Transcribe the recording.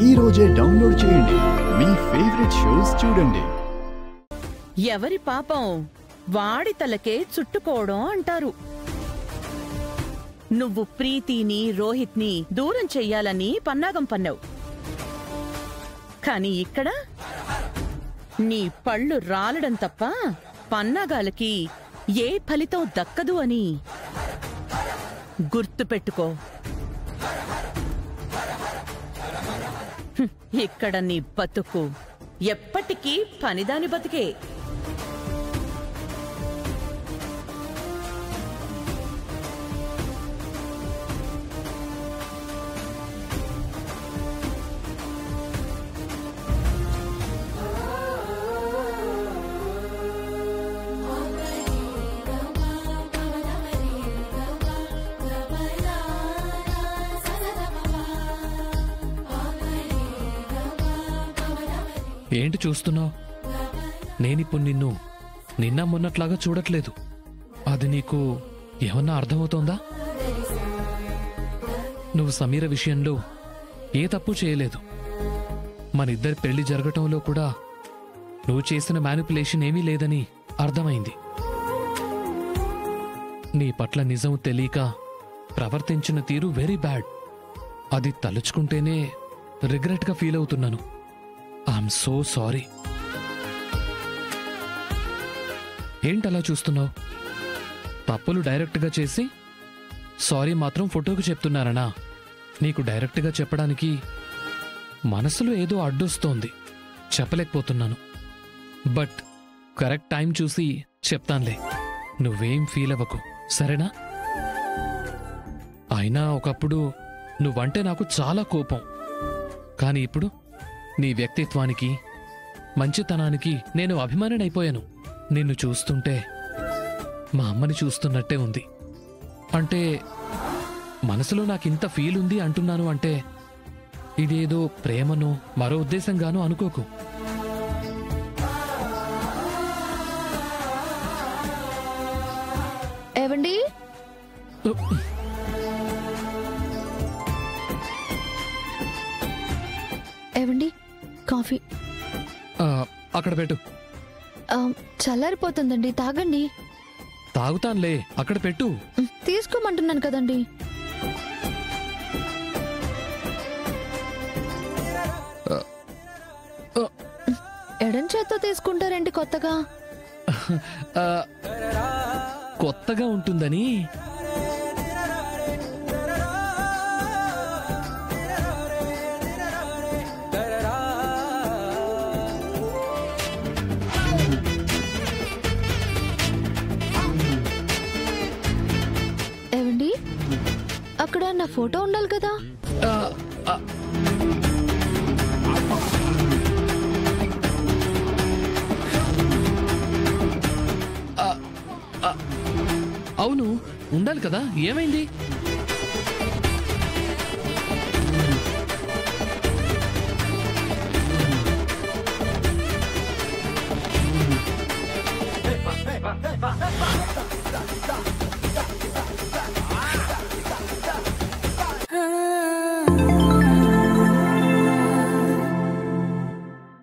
ఈ రోజే డౌన్లోడ్ చేయండి, మీ ఫేవరెట్ షోస్ చూడండి. ఎవరి పాపం వాడి తలకే చుట్టుకోవడం అంటారు. నువ్వు ప్రీతిని రోహిత్ని దూరం చెయ్యాలని పన్నాగం పన్నావు. కాని ఇక్కడ నీ పళ్ళు రాలడం తప్ప పన్నాగాలకి ఏ ఫలితం దక్కదు అని గుర్తుపెట్టుకో. ఇక్కడ నీ బతుకు ఎప్పటికీ పనిదాని బతికే. ఏంటి చూస్తున్నావు? నేనిప్పుడు నిన్న మొన్నట్లాగా చూడట్లేదు. అది నీకు ఏమన్నా అర్థమవుతోందా? నువ్వు సమీర విషయంలో ఏ తప్పు చేయలేదు. మనిద్దరి పెళ్లి జరగటంలో కూడా నువ్వు చేసిన మ్యానిపులేషన్ ఏమీ లేదని అర్థమైంది. నీ పట్ల నిజం తెలియక ప్రవర్తించిన తీరు వెరీ బ్యాడ్. అది తలుచుకుంటేనే రిగ్రెట్గా ఫీల్ అవుతున్నాను. I'm so sorry. ఏంటలా చూస్తున్నావు? తప్పులు డైరెక్ట్గా చేసి సారీ మాత్రం ఫోటోకి చెప్తున్నారనా? నీకు డైరెక్ట్గా చెప్పడానికి మనసులో ఏదో అడ్డొస్తోంది, చెప్పలేకపోతున్నాను. బట్ కరెక్ట్ టైం చూసి చెప్తానులే, నువ్వేం ఫీల్ అవ్వకు, సరేనా? అయినా ఒకప్పుడు నువ్వంటే నాకు చాలా కోపం. కానీ ఇప్పుడు నీ వ్యక్తిత్వానికి మంచితనానికి నేను అభిమానినైపోయాను. నిన్ను చూస్తుంటే మా అమ్మని చూస్తున్నట్టే ఉంది. అంటే మనసులో నాకింత ఫీల్ ఉంది అంటున్నాను అంటే ఇదేదో ప్రేమనో మరో ఉద్దేశంగానో అనుకోకు. ఏవండి, ఏవండి, కాఫీ అక్కడ పెట్టు. చల్లారిపోతుందండి, తాగండి. తాగుతాన్లే, అక్కడ పెట్టు. తీసుకోమంటున్నాను కదండి. ఎడం చేత్తో తీసుకుంటారేంటి కొత్తగా? కొత్తగా ఉంటుందని. ఏవండి, అక్కడ నా ఫోటో ఉండాలి కదా? అవును, ఉండాలి కదా. ఏమైంది?